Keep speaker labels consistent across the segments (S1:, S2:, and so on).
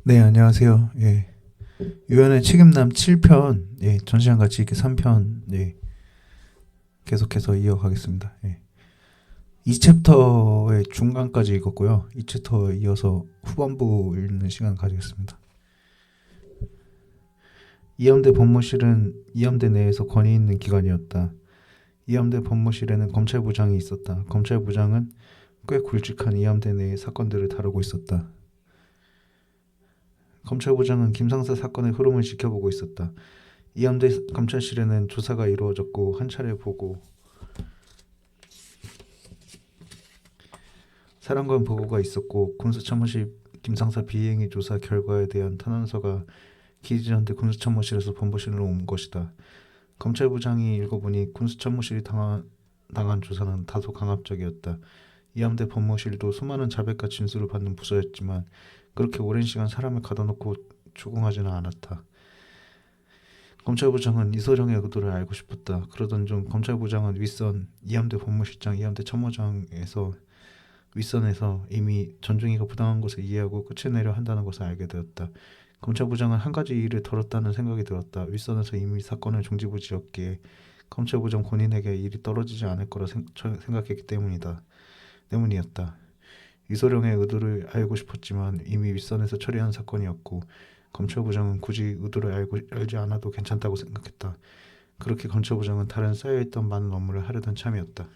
S1: 네, 안녕하세요. 예. 유연의 책임남 7편, 예, 전시장 같이 이렇게 3편, 예, 계속해서 이어가겠습니다. 예. 이 챕터의 중간까지 읽었고요. 이 챕터에 이어서 후반부 읽는 시간 가지겠습니다. 이암대 법무실은 이암대 내에서 권위 있는 기관이었다. 이암대 법무실에는 검찰부장이 있었다. 검찰부장은 꽤 굵직한 이암대 내의 사건들을 다루고 있었다. 검찰부장은 김상사 사건의 흐름을 지켜보고 있었다. 이암대 검찰실에는 조사가 이루어졌고 한 차례 보고 사령관 보고가 있었고 군수참모실 김상사 비행위 조사 결과에 대한 탄원서가 기지전대 군수참모실에서 본부실로 온 것이다. 검찰부장이 읽어보니 군수참모실이 당한 조사는 다소 강압적이었다. 이암대 법무실도 수많은 자백과 진술을 받는 부서였지만 그렇게 오랜 시간 사람을 가둬놓고 추궁하지는 않았다. 검찰부장은 이소룡의 의도를 알고 싶었다. 그러던 중 검찰부장은 윗선 이암대 법무실장, 이암대 참모장에서 윗선에서 이미 전중이가 부당한 것을 이해하고 끝을 내려 한다는 것을 알게 되었다. 검찰부장은 한 가지 일을 덜었다는 생각이 들었다. 윗선에서 이미 사건을 종지부지었기에 검찰부장 본인에게 일이 떨어지지 않을 거라 생각했기 때문이었다. 이소룡의 의도를 알고 싶었지만 이미 윗선에서 처리한 사건이었고 검찰부장은 굳이 의도를 알지 않아도 괜찮다고 생각했다. 그렇게 검찰부장은 다른 쌓여있던 많은 업무를 하려던 참이었다.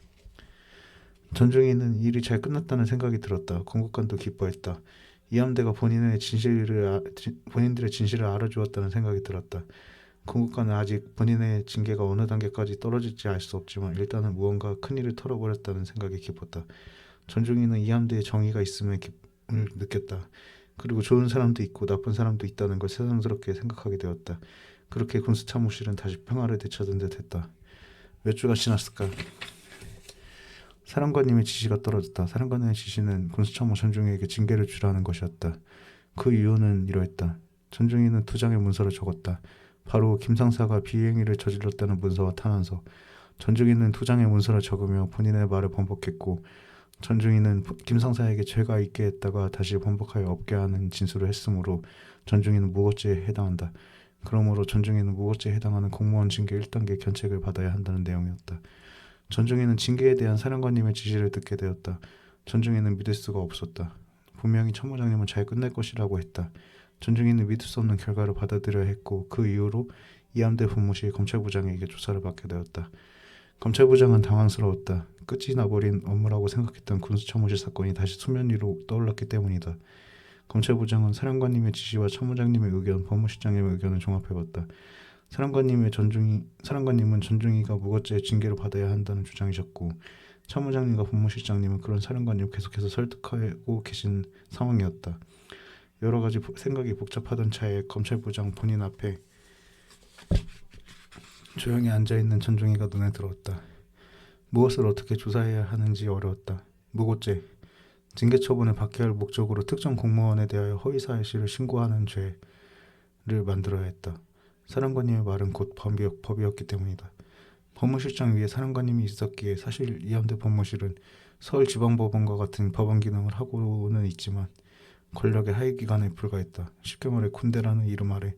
S1: 전중이는 일이 잘 끝났다는 생각이 들었다. 건국관도 기뻐했다. 이암대가 본인들의 진실을 알아주었다는 생각이 들었다. 건국관은 아직 본인의 징계가 어느 단계까지 떨어질지 알 수 없지만 일단은 무언가 큰일을 털어버렸다는 생각이 깊었다. 전중이는 이암대에 정의가 있음을 기쁨을 느꼈다. 그리고 좋은 사람도 있고 나쁜 사람도 있다는 걸 새삼스럽게 생각하게 되었다. 그렇게 군수참모실은 다시 평화를 되찾은 듯 했다. 몇 주가 지났을까? 사령관님의 지시가 떨어졌다. 사령관님의 지시는 군수참모 전중에게 징계를 주라는 것이었다. 그 이유는 이러했다. 전중이는 2장의 문서를 적었다. 바로 김상사가 비행위를 저질렀다는 문서와 탄원서. 전중이는 2장의 문서를 적으며 본인의 말을 번복했고 전중이는 김상사에게 죄가 있게 했다가 다시 번복하여 없게 하는 진술을 했으므로 전중이는 무고죄에 해당한다. 그러므로 전중이는 무고죄에 해당하는 공무원 징계 1단계 견책을 받아야 한다는 내용이었다. 전중이는 징계에 대한 사령관님의 지시를 듣게 되었다. 전중이는 믿을 수가 없었다. 분명히 참모장님은 잘 끝낼 것이라고 했다. 전중이는 믿을 수 없는 결과를 받아들여야 했고 그 이후로 이암대 법무실 검찰부장에게 조사를 받게 되었다. 검찰부장은 당황스러웠다. 끝이 나버린 업무라고 생각했던 군수참모실 사건이 다시 수면 위로 떠올랐기 때문이다. 검찰부장은 사령관님의 지시와 참모장님의 의견, 법무실장님의 의견을 종합해봤다. 사령관님은 전중이가 무고죄 징계를 받아야 한다는 주장이셨고 참모장님과 법무실장님은 그런 사령관님 계속해서 설득하고 계신 상황이었다. 여러 가지 생각이 복잡하던 차에 검찰부장 본인 앞에 조용히 앉아있는 전중이가 눈에 들어왔다. 무엇을 어떻게 조사해야 하는지 어려웠다. 무고죄, 징계 처분을 받게 할 목적으로 특정 공무원에 대하여 허위사실을 신고하는 죄를 만들어야 했다. 사령관님의 말은 곧 법이었기 때문이다. 법무실장 위에 사령관님이 있었기에 사실 이암대 법무실은 서울지방법원과 같은 법원 기능을 하고는 있지만 권력의 하위기관에 불과했다. 쉽게 말해 군대라는 이름 아래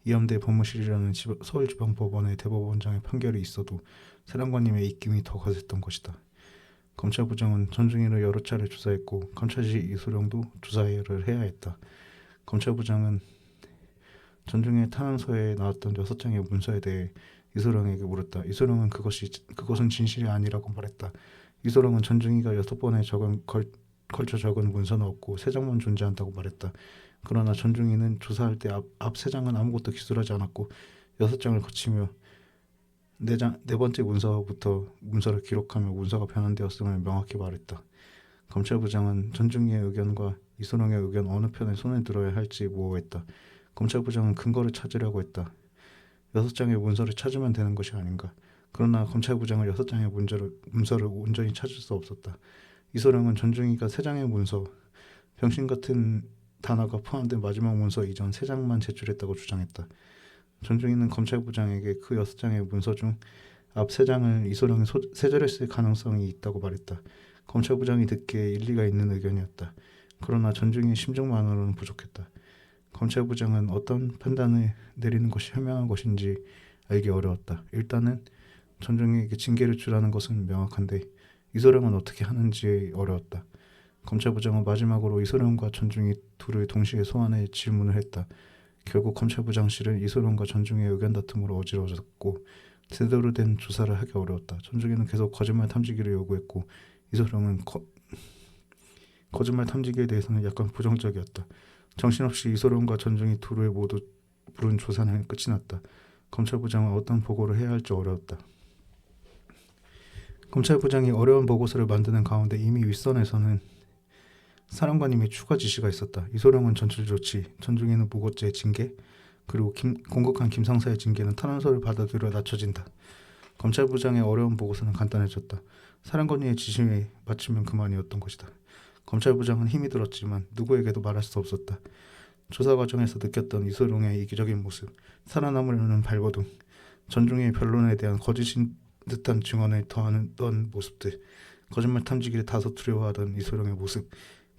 S1: 이암대 법무실이라는 서울지방법원의 대법원장의 판결이 있어도 사령관님의 입김이 더 거셌던 것이다. 검찰부장은 전중이를 여러 차례 조사했고 검찰실 이소룡도 조사를 해야 했다. 검찰부장은 전중의 탄원서에 나왔던 6장의 문서에 대해 이소룡에게 물었다. 이소룡은 그것은 진실이 아니라고 말했다. 이소룡은 전중이가 6번에 걸쳐 적은 문서는 없고 3장만 존재한다고 말했다. 그러나 전중이는 조사할 때 앞 3장은 아무것도 기술하지 않았고 6장을 거치며 네 번째 문서부터 문서를 기록하며 문서가 변환되었음을 명확히 말했다. 검찰부장은 전중이의 의견과 이소룡의 의견 어느 편에 손을 들어야 할지 모호했다. 검찰부장은 근거를 찾으려고 했다. 6장의 문서를 찾으면 되는 것이 아닌가. 그러나 검찰부장은 6장의 문서를 온전히 찾을 수 없었다. 이소룡은 전중이가 3장의 문서, 병신 같은 단어가 포함된 마지막 문서 이전 3장만 제출했다고 주장했다. 전중이는 검찰부장에게 그 6장의 문서 중 앞 3장을 이소룡이 세절했을 가능성이 있다고 말했다. 검찰부장이 듣기에 일리가 있는 의견이었다. 그러나 전중의 심증만으로는 부족했다. 검찰부장은 어떤 판단을 내리는 것이 현명한 것인지 알기 어려웠다. 일단은 전중에게 징계를 주라는 것은 명확한데 이소룡은 어떻게 하는지 어려웠다. 검찰부장은 마지막으로 이소룡과 전중이 둘을 동시에 소환해 질문을 했다. 결국 검찰부장실은 이소룡과 전중의 의견 다툼으로 어지러워졌고 제대로 된 조사를 하기 어려웠다. 전중이는 계속 거짓말 탐지기를 요구했고 이소룡은 거짓말 탐지기에 대해서는 약간 부정적이었다. 정신없이 이소룡과 전중이 둘을 모두 부른 조사는 끝이 났다. 검찰부장은 어떤 보고를 해야 할지 어려웠다. 검찰부장이 어려운 보고서를 만드는 가운데 이미 윗선에서는 사령관님의 추가 지시가 있었다. 이소룡은 전출 조치, 전중에는 무고죄 징계, 그리고 공격한 김상사의 징계는 탄원서를 받아들여 낮춰진다. 검찰부장의 어려운 보고서는 간단해졌다. 사령관님의 지시에 맞추면 그만이었던 것이다. 검찰부장은 힘이 들었지만 누구에게도 말할 수 없었다. 조사 과정에서 느꼈던 이소룡의 이기적인 모습, 살아남으려는 발버둥, 전중의 변론에 대한 거짓인 듯한 증언을 더하던 모습들, 거짓말 탐지기를 다소 두려워하던 이소룡의 모습,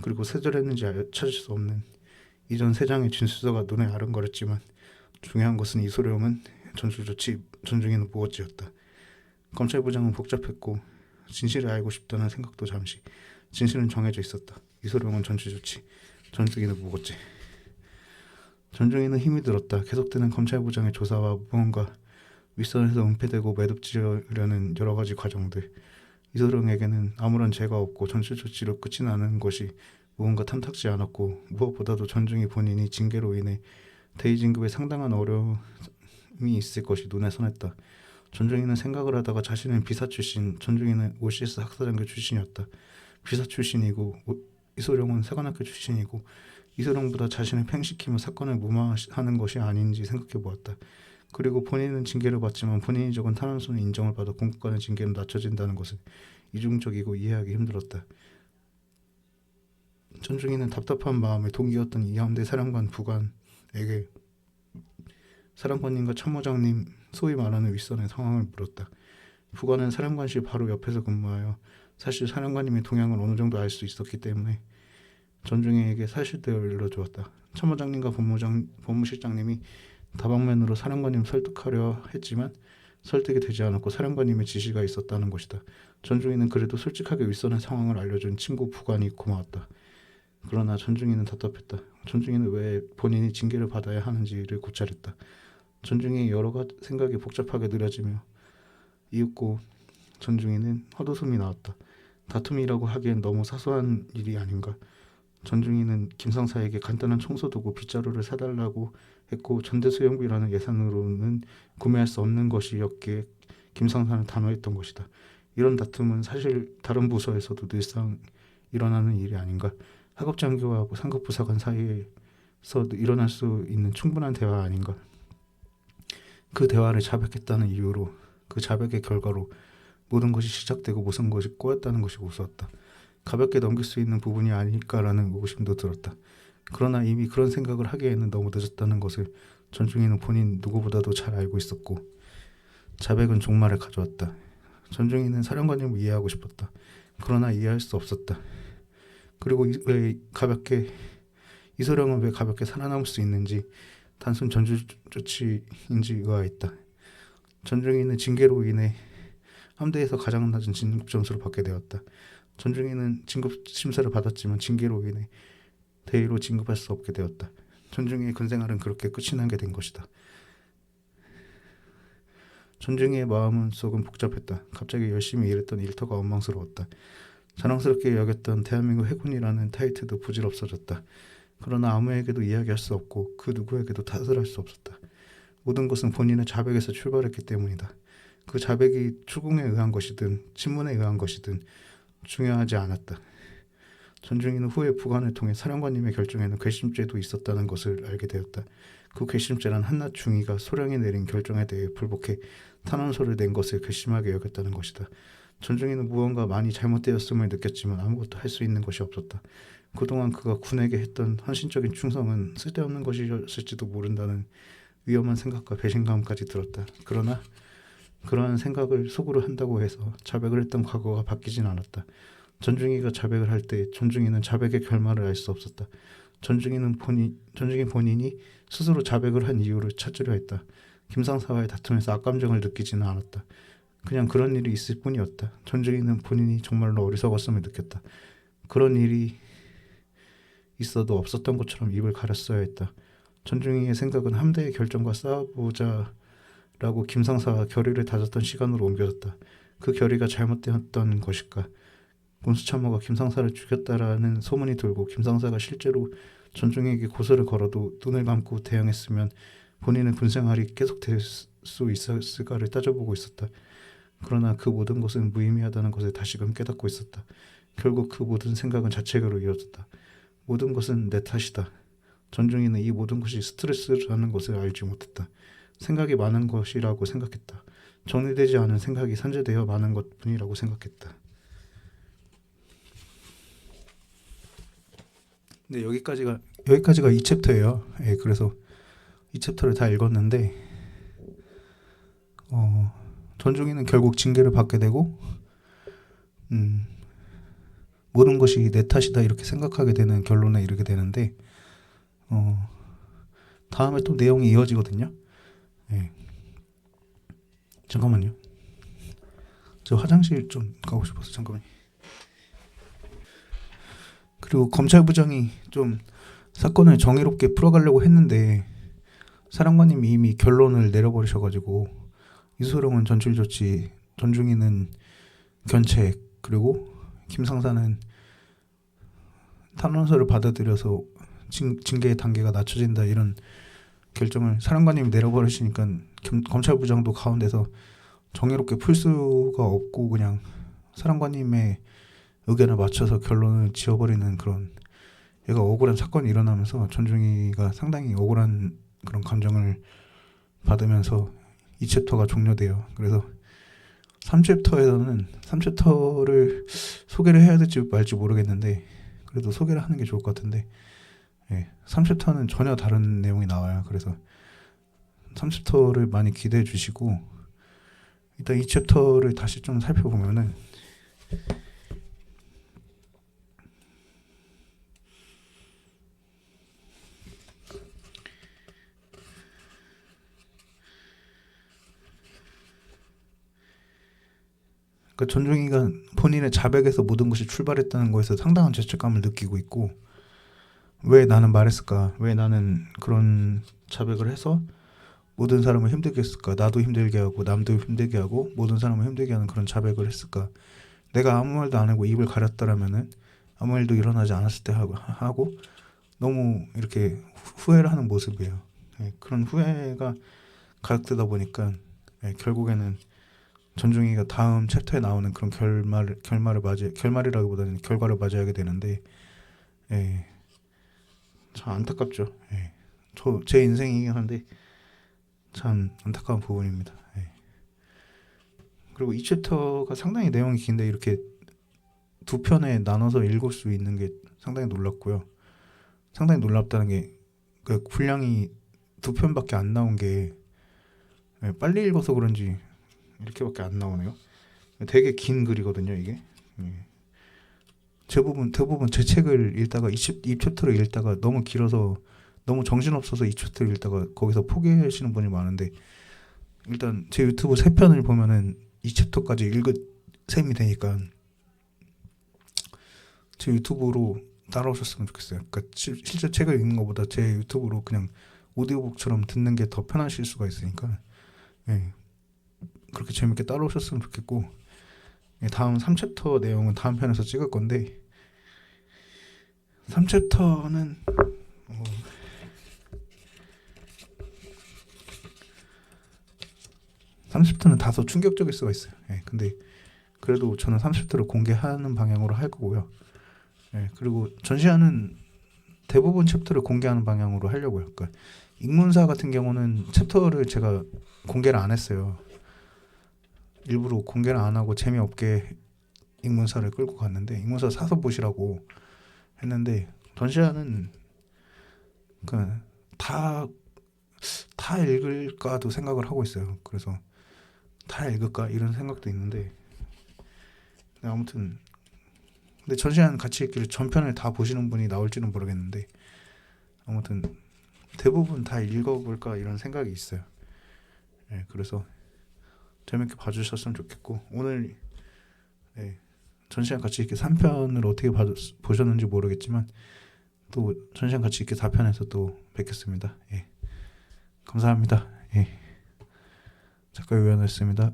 S1: 그리고 세절했는지 찾을 수 없는 이전 세장의 진술서가 눈에 아른거렸지만 중요한 것은 이소룡은 전출 조치, 전중에는 무엇지였다. 검찰부장은 복잡했고 진실을 알고 싶다는 생각도 잠시. 진실은 정해져 있었다. 이소룡은 전출 조치, 전중에는 무엇지. 전중에는 힘이 들었다. 계속되는 검찰부장의 조사와 무언가 윗선에서 은폐되고 매듭지으려는 여러 가지 과정들. 이소룡에게는 아무런 죄가 없고 전출 조치로 끝이 나는 것이 무언가 탐탁지 않았고 무엇보다도 전중이 본인이 징계로 인해 대의 진급에 상당한 어려움이 있을 것이 눈에 선했다. 전중이는 생각을 하다가 자신은 비사 출신, 전중이는 OCS 학사장교 출신이었다. 비사 출신이고 이소룡은 사관학교 출신이고 이소룡보다 자신을 팽식히며 사건을 무마하는 것이 아닌지 생각해 보았다. 그리고 본인은 징계를 받지만 본인이 적은 탄원서는 인정을 받아 공급관의 징계는 낮춰진다는 것은 이중적이고 이해하기 힘들었다. 전중이는 답답한 마음에 동기였던 이함대 사령관 부관에게 사령관님과 참모장님, 소위 말하는 윗선의 상황을 물었다. 부관은 사령관실 바로 옆에서 근무하여 사실 사령관님의 동향을 어느 정도 알 수 있었기 때문에 전중에게 사실대로 일러주었다. 참모장님과 법무실장님이 다방면으로 사령관님 설득하려 했지만 설득이 되지 않았고 사령관님의 지시가 있었다는 것이다. 전중이는 그래도 솔직하게 윗선의 상황을 알려준 친구 부관이 고마웠다. 그러나 전중이는 답답했다. 전중이는 왜 본인이 징계를 받아야 하는지를 고찰했다. 전중이의 여러 가지 생각이 복잡하게 느려지며 이윽고 전중이는 헛웃음이 나왔다. 다툼이라고 하기엔 너무 사소한 일이 아닌가. 전중이는 김상사에게 간단한 청소도구 빗자루를 사달라고 했고 전대수영비라는 예산으로는 구매할 수 없는 것이었기에 김상사는 단호했던 것이다. 이런 다툼은 사실 다른 부서에서도 늘상 일어나는 일이 아닌가. 학업장교와 상급부사관 사이에서 일어날 수 있는 충분한 대화 아닌가. 그 대화를 자백했다는 이유로 그 자백의 결과로 모든 것이 시작되고 모든 것이 꼬였다는 것이 우스웠다. 가볍게 넘길 수 있는 부분이 아닐까라는 의구심도 들었다. 그러나 이미 그런 생각을 하기에는 너무 늦었다는 것을 전중이는 본인 누구보다도 잘 알고 있었고 자백은 종말을 가져왔다. 전중이는 사령관님을 이해하고 싶었다. 그러나 이해할 수 없었다. 그리고 이소룡은 왜 가볍게 살아남을 수 있는지 단순 전출 조치인지 의아했다. 전중이는 징계로 인해 함대에서 가장 낮은 진급 점수를 받게 되었다. 전중이는 진급 심사를 받았지만 징계로 인해 대위로 진급할 수 없게 되었다. 전중이의 군생활은 그렇게 끝이 나게 된 것이다. 전중이의 마음은 속은 복잡했다. 갑자기 열심히 일했던 일터가 원망스러웠다. 자랑스럽게 여겼던 대한민국 해군이라는 타이틀도 부질없어졌다. 그러나 아무에게도 이야기할 수 없고 그 누구에게도 탓을 할 수 없었다. 모든 것은 본인의 자백에서 출발했기 때문이다. 그 자백이 추궁에 의한 것이든 친문에 의한 것이든 중요하지 않았다. 전중이는 후에 부관을 통해 사령관님의 결정에는 괘씸죄도 있었다는 것을 알게 되었다. 그 괘씸죄란 한낱 중위가 소령이 내린 결정에 대해 불복해 탄원서를 낸 것을 괘씸하게 여겼다는 것이다. 전중이는 무언가 많이 잘못되었음을 느꼈지만 아무것도 할 수 있는 것이 없었다. 그동안 그가 군에게 했던 헌신적인 충성은 쓸데없는 것이었을지도 모른다는 위험한 생각과 배신감까지 들었다. 그러나 그러한 생각을 속으로 한다고 해서 자백을 했던 과거가 바뀌진 않았다. 전중이가 자백을 할 때 전중이는 자백의 결말을 알 수 없었다. 전중이 본인이 스스로 자백을 한 이유를 찾으려 했다. 김상사와의 다툼에서 악감정을 느끼지는 않았다. 그냥 그런 일이 있을 뿐이었다. 전중이는 본인이 정말로 어리석었음을 느꼈다. 그런 일이 있어도 없었던 것처럼 입을 가렸어야 했다. 전중이의 생각은 함대의 결정과 싸워보자라고 김상사와 결의를 다졌던 시간으로 옮겨졌다. 그 결의가 잘못되었던 것일까? 문수참모가 김상사를 죽였다라는 소문이 돌고 김상사가 실제로 전중에게 고소를 걸어도 눈을 감고 대응했으면 본인의 군생활이 계속될 수 있었을까를 따져보고 있었다. 그러나 그 모든 것은 무의미하다는 것을 다시금 깨닫고 있었다. 결국 그 모든 생각은 자책으로 이어졌다. 모든 것은 내 탓이다. 전중이는 이 모든 것이 스트레스라는 것을 알지 못했다. 생각이 많은 것이라고 생각했다. 정리되지 않은 생각이 산재되어 많은 것뿐이라고 생각했다. 네, 여기까지가 이 챕터예요. 예, 그래서 이 챕터를 다 읽었는데 전중이는 결국 징계를 받게 되고 모든 것이 내 탓이다 이렇게 생각하게 되는 결론에 이르게 되는데 다음에 또 내용이 이어지거든요. 예. 잠깐만요. 저 화장실 좀 가고 싶어서 잠깐만요. 그리고 검찰부장이 좀 사건을 정의롭게 풀어가려고 했는데 사령관님이 이미 결론을 내려버리셔가지고 이소룡은 전출 조치, 전중이는 견책, 그리고 김상사는 탄원서를 받아들여서 징계의 단계가 낮춰진다 이런 결정을 사령관님이 내려버리시니까 검찰부장도 가운데서 정의롭게 풀 수가 없고 그냥 사령관님의 의견을 맞춰서 결론을 지어버리는 그런 얘가 억울한 사건이 일어나면서 전중이가 상당히 억울한 그런 감정을 받으면서 이 챕터가 종료돼요. 그래서 3챕터에서는 3챕터를 소개를 해야 될지 말지 모르겠는데 그래도 소개를 하는 게 좋을 것 같은데 3챕터는 전혀 다른 내용이 나와요. 그래서 3챕터를 많이 기대해 주시고 일단 이 챕터를 다시 좀 살펴보면은 그러니까 전중이가 본인의 자백에서 모든 것이 출발했다는 것에서 상당한 죄책감을 느끼고 있고 왜 나는 말했을까? 왜 나는 그런 자백을 해서 모든 사람을 힘들게 했을까? 나도 힘들게 하고 남도 힘들게 하고 모든 사람을 힘들게 하는 그런 자백을 했을까? 내가 아무 말도 안 하고 입을 가렸더라면은 아무 일도 일어나지 않았을 때 하고 너무 이렇게 후회를 하는 모습이에요. 그런 후회가 가득되다 보니까 결국에는 전중이가 다음 챕터에 나오는 그런 결말이라기보다는 결과를 맞이하게 되는데 참 안타깝죠. 제 인생이긴 한데 참 안타까운 부분입니다. 그리고 이 챕터가 상당히 내용이 긴데 이렇게 두 편에 나눠서 읽을 수 있는 게 상당히 놀랍고요. 상당히 놀랍다는 게 그 분량이 두 편밖에 안 나온 게 빨리 읽어서 그런지 이렇게밖에 안 나오네요. 되게 긴 글이거든요, 이게. 대부분 제 책을 읽다가 이 챕터를 읽다가 너무 길어서 너무 정신없어서 이 챕터를 읽다가 거기서 포기하시는 분이 많은데 일단 제 유튜브 3편을 보면은 이 챕터까지 읽을 셈이 되니까 제 유튜브로 따라오셨으면 좋겠어요. 그러니까 실제 책을 읽는 것보다 제 유튜브로 그냥 오디오북처럼 듣는 게 더 편하실 수가 있으니까 그렇게 재밌게 따라오셨으면 좋겠고 다음 3챕터 내용은 다음 편에서 찍을 건데 3챕터는 30챕터는 다소 충격적일 수가 있어요. 근데 그래도 저는 30챕터를 공개하는 방향으로 할 거고요. 그리고 전시하는 대부분 챕터를 공개하는 방향으로 하려고요. 그러니까 익문사 같은 경우는 챕터를 제가 공개를 안 했어요. 일부러 공개를 안 하고 재미없게 익문사를 끌고 갔는데 익문사 사서 보시라고 했는데 전시하는 다 읽을까도 생각을 하고 있어요. 그래서 다 읽을까 이런 생각도 있는데 아무튼 근데 전시관 같이 읽기를 전편을 다 보시는 분이 나올지는 모르겠는데 아무튼 대부분 다 읽어볼까 이런 생각이 있어요. 예, 그래서 재밌게 봐주셨으면 좋겠고 오늘 예, 전시관 같이 읽기 3편을 어떻게 보셨는지 모르겠지만 또 전시관 같이 읽기 4편에서 또 뵙겠습니다. 예, 감사합니다. 예, 작가 요한이었습니다.